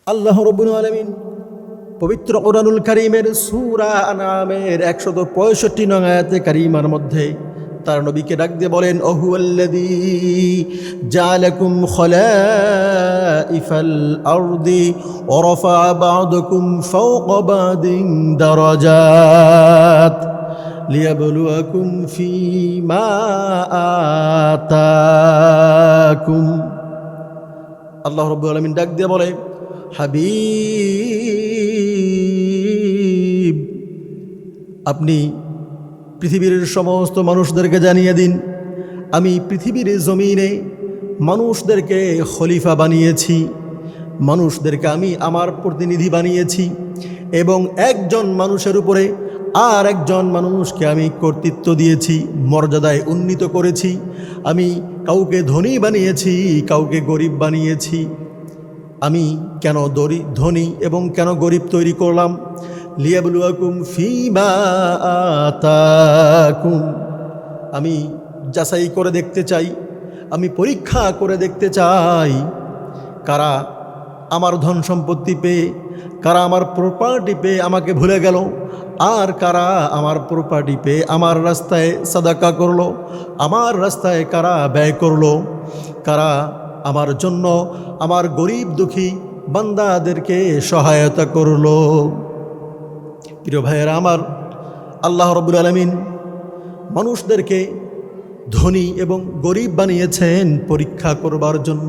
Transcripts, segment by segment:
আল্লাহ রাব্বুল আলামিন পবিত্র কোরআনুল কারীমের সূরা আনআমের 165 নং আয়াতে কারীমার মধ্যে তার নবীকে ডাক দিয়ে বলেন, ওহুয়াল্লাযী জাআলাকুম খলাইফাল আরদি ওয়া রাফআ বা'দাকুম ফাওকা বা'দিন দারাজাত লিয়াবলুয়াকুম ফীমা আতাকুম। আল্লাহ রাব্বুল আলামিন ডাক দিয়ে বলে, হাবিব, আপনি পৃথিবীর সমস্ত মানুষদেরকে জানিয়ে দিন, আমি পৃথিবীর জমিনে মানুষদেরকে খলিফা বানিয়েছি, মানুষদেরকে আমি আমার প্রতিনিধি বানিয়েছি এবং একজন মানুষের উপরে আর একজন মানুষকে আমি কর্তৃত্ব দিয়েছি, মর্যাদায় উন্নীত করেছি। আমি কাউকে ধনী বানিয়েছি, কাউকে গরিব বানিয়েছি। আমি কেন ধনী এবং কেন গরিব তৈরি করলাম? লিয়াবলুয়াকুম ফীমা আতাকুম, আমি যাচাই করে দেখতে চাই, আমি পরীক্ষা করে দেখতে চাই কারা আমার ধন সম্পত্তি পেয়ে, কারা আমার প্রপার্টি পেয়ে আমাকে ভুলে গেল, আর কারা আমার প্রপার্টি পেয়ে আমার রাস্তায় সাদাকা করলো, আমার রাস্তায় কারা ব্যয় করলো, কারা আমার জন্য আমার গরিব দুঃখী বান্দাদেরকে সহায়তা করলো। প্রিয় ভাইয়েরা আমার, আল্লাহ রাব্বুল আলামিন মানুষদেরকে ধনী এবং গরিব বানিয়েছেন পরীক্ষা করবার জন্য।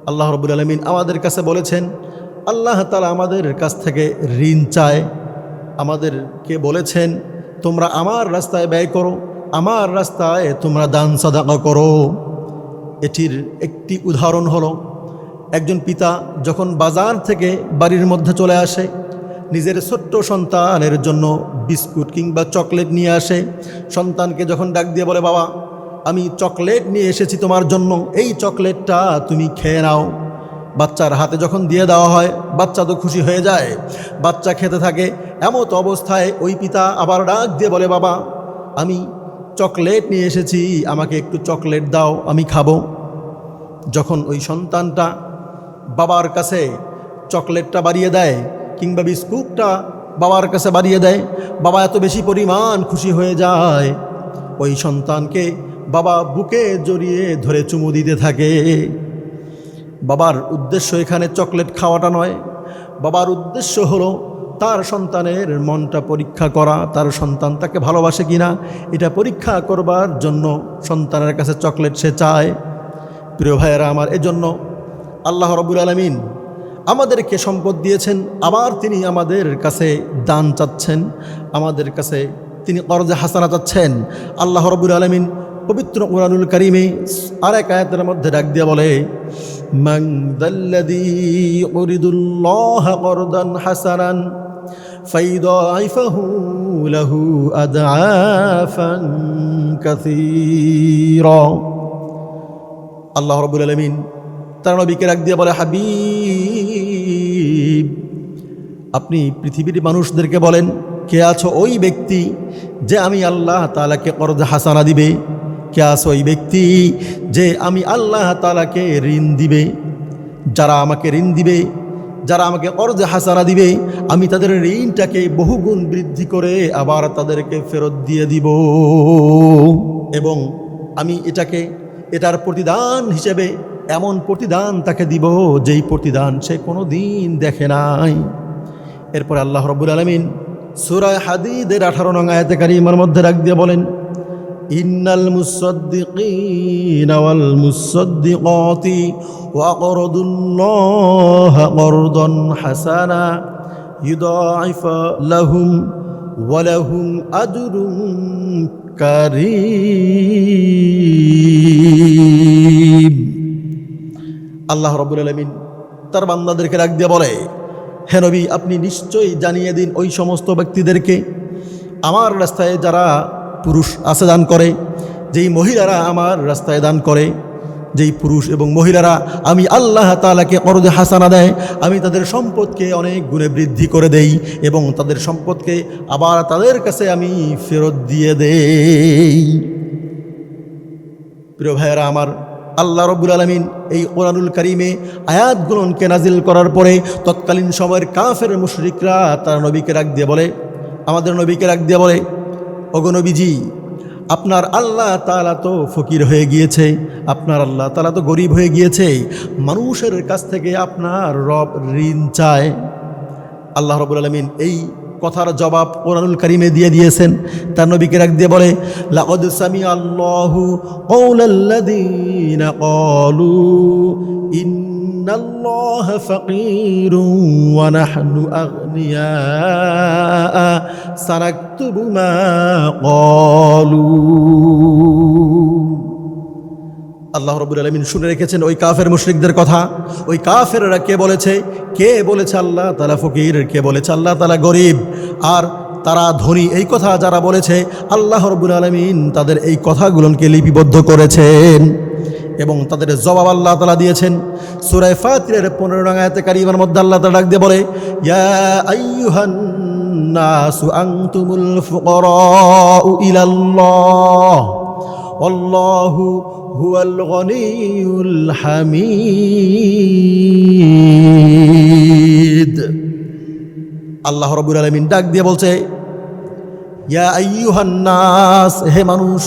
আল্লাহ রাব্বুল আলামিন আমাদের কাছে বলেছেন, আল্লাহ তাআলা আমাদের কাছ থেকে ঋণ চায়, আমাদেরকে বলেছেন তোমরা আমার রাস্তায় ব্যয় করো, আমার রাস্তায় তোমরা দান সাদাকা করো। এটির একটি উদাহরণ হলো, একজন পিতা যখন বাজার থেকে বাড়ির মধ্যে চলে আসে, নিজের ছোট্ট সন্তানের জন্য বিস্কুট কিংবা চকলেট নিয়ে আসে। সন্তানকে যখন ডাক দিয়ে বলে, বাবা আমি চকলেট নিয়ে এসেছি তোমার জন্য, এই চকলেটটা তুমি খেয়ে নাও। বাচ্চার হাতে যখন দিয়ে দেওয়া হয়, বাচ্চা তো খুশি হয়ে যায়, বাচ্চা খেতে থাকে। এমত অবস্থায় ওই পিতা আবার ডাক দিয়ে বলে, বাবা আমি চকলেট নিয়ে এসেছি, আমাকে একটু চকলেট দাও, আমি খাবো। যখন ওই সন্তানটা বাবার কাছে চকলেটটা বাড়িয়ে দেয় কিংবা বিস্কুটটা বাবার কাছে বাড়িয়ে দেয়, বাবা এত বেশি পরিমাণ খুশি হয়ে যায়, ওই সন্তানকে বাবা বুকে জড়িয়ে ধরে চুমু দিতে থাকে। বাবার উদ্দেশ্য এখানে চকলেট খাওয়াটা নয়, বাবার উদ্দেশ্য হলো তার সন্তানের মনটা পরীক্ষা করা, তার সন্তান তাকে ভালোবাসে কিনা এটা পরীক্ষা করবার জন্য সন্তানের কাছে চকলেট সে চায়। প্রিয় ভাইয়েরা আমার, এজন্য আল্লাহ রাব্বুল আলামিন আমাদেরকে সম্পদ দিয়েছেন, আবার তিনি আমাদের কাছে দান চাচ্ছেন, আমাদের কাছে তিনি কর্জে হাসানা চাচ্ছেন। আল্লাহ রাব্বুল আলামিন পবিত্র কুরআনুল কারীমে আরেক আয়াতের মধ্যে ডাক দিয়ে বলে, মান যাল্লাযী ইউরিদুল্লাহ করদান হাসানান ফায়ুদাইফাহু লাহু আদআফান কাসীরা। আল্লাহ রাব্বুল আলামিন তার নবীকে ডাক দিয়ে বলে, হাবিব আপনি পৃথিবীর মানুষদেরকে বলেন, কে আছো ওই ব্যক্তি যে আমি আল্লাহ তাআলাকে কর্জ হাসানা দিবে? কে আছো ওই ব্যক্তি যে আমি আল্লাহ তাআলাকে ঋণ দিবে? যারা আমাকে ঋণ দিবে, যারা আমাকে কর্জ হাসানা দিবে, আমি তাদের ঋণটাকে বহুগুণ বৃদ্ধি করে আবার তাদেরকে ফেরত দিয়ে দিব এবং আমি এটার প্রতিদান হিসেবে এমন প্রতিদান তাকে দিব যেই প্রতিদান সে কোনো দিন দেখে নাই। এরপর আল্লাহ রাব্বুল আলামিন সূরা হাদীদের 18 নং আয়াতে কারীমার মধ্যে ডাক দিয়ে বলেন, ইন্নাল মুসাদ্দিকিনা ওয়াল মুসাদ্দিকাতি ওয়া আকরাদুল্লাহা করদান হাসানা ইউদাইফা লাহুম ওয়া লাহুম আজরুন কারীম। আল্লাহ রাব্বুল আলামিন তার বান্দাদেরকে ডাক দিয়ে বলে, হে নবী আপনি নিশ্চয়ই জানিয়ে দিন ওই সমস্ত ব্যক্তিদেরকে, আমার রাস্তায় যারা পুরুষ আছে দান করে, যেই মহিলারা আমার রাস্তায় দান করে, যেই পুরুষ এবং মহিলারা আমি আল্লাহ তাআলাকে কর্জ হাসানা দেয়, আমি তাদের সম্পদকে অনেক গুণে বৃদ্ধি করে দেই এবং তাদের সম্পদকে আবার তাদের কাছে আমি ফেরত দিয়ে দেই। প্রিয় ভাইয়েরা আমার, আল্লাহ রাব্বুল আলামিন এই কোরআনুল কারীমে আয়াতগুলোকে নাজিল করার পরে তৎকালীন সময়ের কাফের মুশরিকরা তার নবীকে ডাক দিয়ে বলে, আমাদের নবীকে ডাক দিয়ে বলে, ওগো নবীজি, আপনার আল্লাহ তাআলা তো ফকির হয়ে গিয়েছে, আপনার আল্লাহ তাআলা তো গরিব হয়ে গিয়েছে, মানুষের কাছ থেকে আপনার রব ঋণ চায়। আল্লাহ রাব্বুল আলামিন এই কথার জবাব কোরআনুল কারীমে দিয়ে দিয়েছেন। তার নবীকে ডাক দিয়ে বলে, লাকাদ সামিআল্লাহু কাওলাল্লাযীনা ক্বালু ইন্নাল্লাহা ফাকীরুন ওয়া নাহনু আগনিয়া সানাকতুবু মা ক্বালু। আল্লাহ রাব্বুল আলামিন শুনে রেখেছেন ওই কাফের মুশরিকদের কথা। ওই কাফেররা কে বলেছে আল্লাহ তাআলা ফকির, কে বলেছে আল্লাহ তাআলা গরিব, আর তারা ধনী, এই কথা যারা বলেছে আল্লাহ রাব্বুল আলামিন তাদের এই কথাগুলোকে লিপিবদ্ধ করেছেন এবং তাদের জবাব আল্লাহ তাআলা দিয়েছেন। সূরা ফাতিরের 15 নং আয়াতে কারিমার মধ্যে আল্লাহ তাআলা ডাক দিয়ে বলে, ইয়া আইয়ুহান নাসু আনতুমুল ফুকারাউ ইলাল্লাহ ওয়াল্লাহু হুয়াল গনিয়ুল হামিদ। আল্লাহ রাব্বুল আলামিন ডাক দিয়ে বলছে, ইয়া আইয়ুহান নাস, হে মানুষ।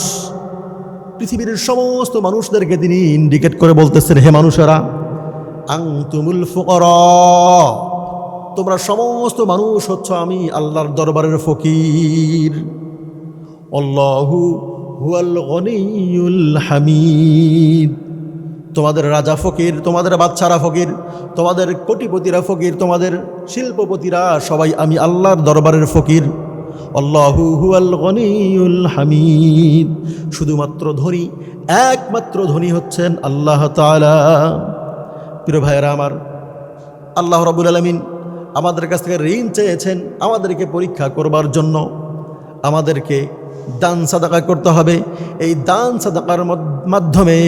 পৃথিবীর সমস্ত মানুষদেরকে তিনি ইন্ডিকেট করে বলতেছেন, হে মানুষেরা, আনতুমুল ফুকারা, তোমরা সমস্ত মানুষ হচ্ছ আমি আল্লাহর দরবারের ফকির। আল্লাহু হুয়াল গনিয়ুল হামিদ, তোমাদের রাজা ফকির, তোমাদের বাদশারা ফকির, তোমাদের কোটিপতিরা ফকির, তোমাদের শিল্পপতিরা সবাই আমি আল্লাহর দরবারের ফকির। আল্লাহু হুয়াল গনিয়ুল হামিদ, শুধুমাত্র ধনী, একমাত্র ধনী হচ্ছেন আল্লাহ তাআলা। প্রিয় ভাইয়েরা আমার, আল্লাহ রাব্বুল আলামিন আমাদের কাছ থেকে ঋণ চেয়েছেন আমাদেরকে পরীক্ষা করবার জন্য। আমাদেরকে দান সাদাকা করতে হবে। এই দান সাদাকার মাধ্যমে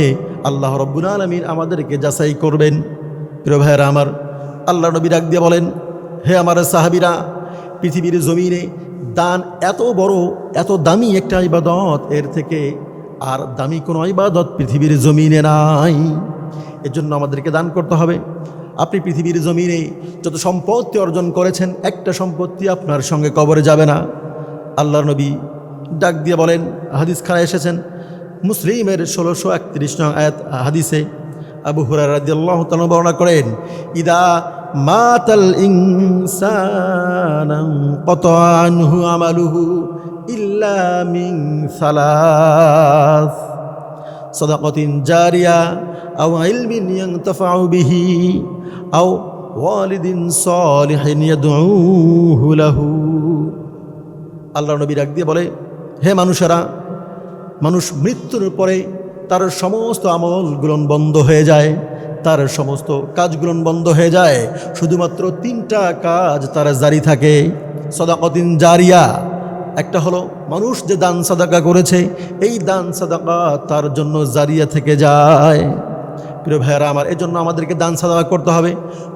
আল্লাহ রাব্বুল আলামিন আমাদেরকে যাচাই করবেন। প্রিয় ভাইয়েরা আমার, আল্লাহ নবী ডাক দিয়ে বলেন, হে আমার সাহাবীরা, পৃথিবীর জমিনে দান এত বড়, এত দামি একটা ইবাদত, এর থেকে আর দামি কোনো ইবাদত পৃথিবীর জমিনে নাই। এজন্য আমাদেরকে দান করতে হবে। আপনি পৃথিবীর জমিনে যত সম্পত্তি অর্জন করেছেন, একটা সম্পত্তি আপনার সঙ্গে কবরে যাবে না। আল্লাহর নবী ডাক দিয়ে বলেন, হাদিস খানা এসেছেন মুসলিমের 1631 নং আয়াত হাদিসে আবু হুরায়রা রাদিয়াল্লাহু তাআলা বর্ণনা করেন, ইদা মাতাল ইনসানু ক্বাতা আনহু আমালুহু ইল্লা মিন সালাস সাদাকাতিন জারিয়া আও ইলমিন ইয়ানতাফাউ বিহি আও ওয়ালিদিন সালিহিন ইয়াদউহু লাহু। আল্লাহ নবী ডাক দিয়ে বলে, হে মানুষেরা, মানুষ মৃত্যুর পরে তার সমস্ত আমলগুলো বন্ধ হয়ে যায়, তার সমস্ত কাজগুলো বন্ধ হয়ে যায়, শুধুমাত্র 3টা কাজ তার জারি থাকে। সাদাকাতিন জারিয়া, একটা হলো মানুষ যে দান সাদাকা করেছে, এই দান সাদাকা তার জন্য জারিয়া থেকে যায়। প্রিয় ভাইয়েরা আমার, এজন্য আমাদেরকে দান সাদাকা করতে হবে,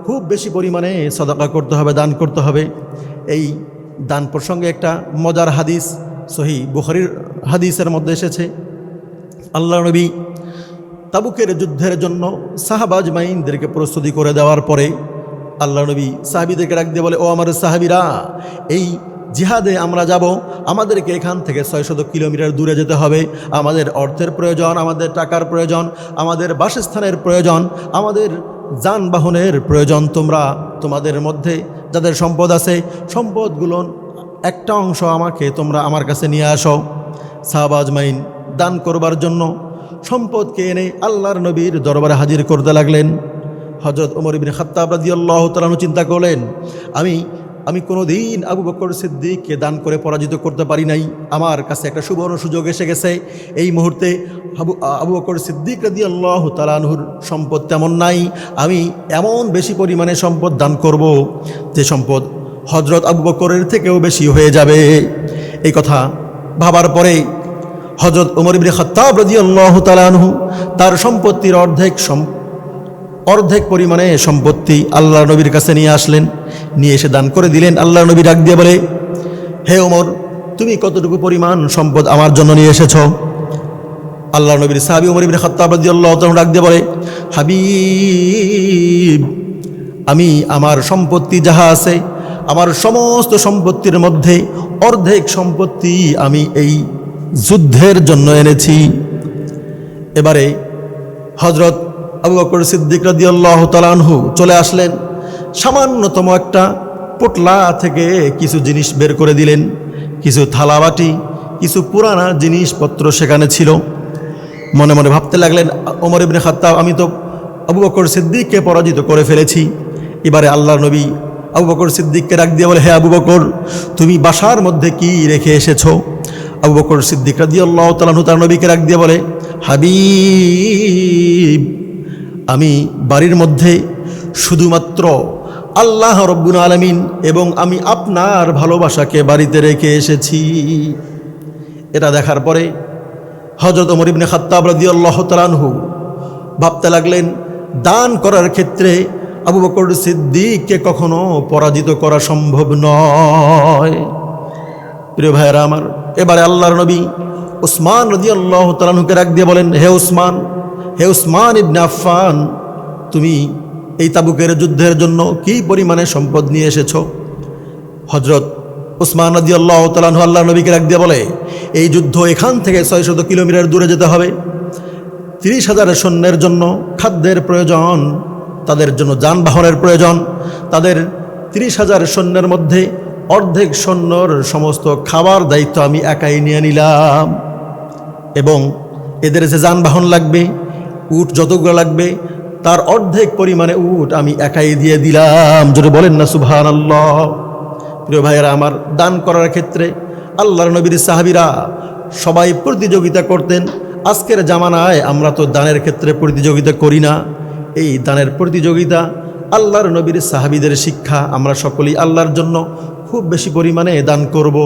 খুব বেশি পরিমাণে সাদাকা করতে হবে, দান করতে হবে। এই দান প্রসঙ্গে একটা মজার হাদিস সহিহ বুখারীর হাদিসের মধ্যে এসেছে। আল্লাহ নবী তাবুকের যুদ্ধের জন্য সাহাবা আজমাইনদেরকে প্রস্তুতি করে দেওয়ার পরে আল্লাহ নবী সাহাবীদেরকে ডাক দিয়ে বলে, ও আমার সাহাবীরা, এই জিহাদে আমরা যাব, আমাদেরকে এখান থেকে 600 কিলোমিটার দূরে যেতে হবে। আমাদের অর্থের প্রয়োজন, আমাদের টাকার প্রয়োজন, আমাদের বাসস্থানের প্রয়োজন, আমাদের যানবাহনের প্রয়োজন। তোমরা তোমাদের মধ্যে যাদের সম্পদ আছে, সম্পদগুলোর একটা অংশ তোমরা আমার কাছে নিয়ে আসো। সাহাবা আজমাইন দান করবার জন্য সম্পদকে এনে আল্লাহর নবীর দরবারে হাজির করতে লাগলেন। হযরত ওমর ইবনে খাত্তাব রাদিয়াল্লাহু তাআলা চিন্তা করলেন, আমি কোনো দিন আবু বকর সিদ্দিককে দান করে পরাজিত করতে পারি নাই, আমার কাছে একটা সুবর্ণ সুযোগ এসে গেছে। এই মুহূর্তে আবু বকর সিদ্দিক রাদিয়াল্লাহু তাআলা আনহুর সম্পদ তেমন নাই, আমি এমন বেশি পরিমাণে সম্পদ দান করব যে সম্পদ হযরত আবু বকরের থেকেও বেশি হয়ে যাবে। এই কথা ভাবার পরে হযরত ওমর ইবনে খাত্তাব রাদিয়াল্লাহু তাআলা আনহু তার সম্পত্তির অর্ধেক পরিমাণে সম্পত্তি আল্লাহর নবীর কাছে নিয়ে আসলেন, নিয়ে এসে দান করে দিলেন। আল্লাহর নবী ডাক দিয়ে বলে, হে ওমর, তুমি কতটুকু পরিমাণ সম্পদ আমার জন্য নিয়ে এসেছ? আল্লাহ নবীর সাহাবী ওমর ইবনে খাত্তাব রাদিয়াল্লাহু তাআলা ডাক দিয়ে বলে, হাবিব, আমি আমার সম্পত্তি যাহা আছে, আমার সমস্ত সম্পত্তির মধ্যে অর্ধেক সম্পত্তি আমি এই যুদ্ধের জন্য এনেছি। এবারে হযরত আবু বকর সিদ্দিক রাদিয়াল্লাহু তাআলা আনহু চলে আসলেন, সামান্যতম একটা পোটলা থেকে কিছু জিনিস বের করে দিলেন, কিছু থালাবাটি, কিছু পুরানা জিনিসপত্র সেখানে ছিল। মনে মনে ভাবতে লাগলেন, ওমর ইবনে খাত্তাব, আমি তো আবু বকর সিদ্দিককে পরাজিত করে ফেলেছি। এবারে আল্লাহর নবী আবু বকর সিদ্দিককে ডাক দিয়ে বলে, হে আবু বকর, তুমি বাসার মধ্যে কি রেখে এসেছো? আবু বকর সিদ্দিক রাদিয়াল্লাহু তাআলা তার নবীকে ডাক দিয়ে বলে, হাবিব, আমি বাড়ির মধ্যে শুধুমাত্র আল্লাহ রব্বুল আলামিন এবং আমি আপনার ভালোবাসাকে বাড়িতে রেখে এসেছি। এটা দেখার পরে হযরত ওমর ইবনে খাত্তাব রাদিয়াল্লাহু তাআলা আনহু ভাবতে লাগলেন, দান করার ক্ষেত্রে আবু বকর সিদ্দিককে কখনো পরাজিত করা সম্ভব নয়। প্রিয় ভাইয়েরা আমার, এবারে আল্লাহর নবী উসমান রাদিয়াল্লাহু তাআলা আনহুকে ডাক দিয়ে বলেন, হে উসমান ইবনে আফফান, তুমি এই তাবুকের যুদ্ধের জন্য কি পরিমাণে সম্পদ নিয়ে এসেছো? হযরত উসমান রাদিয়াল্লাহু তাআলা আনহু আল্লাহর নবীকে ডাক দিয়ে বলে, এই যুদ্ধ এখান থেকে 600 কিলোমিটার দূরে যেতে হবে। 30,000 সৈন্যের জন্য খাদ্যের প্রয়োজন, তাদের জন্য যানবাহনের প্রয়োজন। তাদের 30,000 সৈন্যের মধ্যে অর্ধেক সৈন্যর সমস্ত খাবার দায়িত্ব আমি একাই নিয়ে নিলাম, এবং এদের যে যানবাহন লাগবে, উট যতগুলো লাগবে তার অর্ধেক পরিমাণে উট আমি একাই দিয়ে দিলাম। যদি বলেন না সুবহানাল্লাহ। প্রিয় ভাইয়েরা আমার, দান করার ক্ষেত্রে আল্লাহর নবীর সাহাবীরা সবাই প্রতিযোগিতা করতেন। আজকের জামানায় আমরা তো দানের ক্ষেত্রে প্রতিযোগিতা করি না। এই দানের প্রতিযোগিতা আল্লাহর নবীর সাহাবীদের শিক্ষা। আমরা সকলেই আল্লাহর জন্য খুব বেশি পরিমাণে দান করব।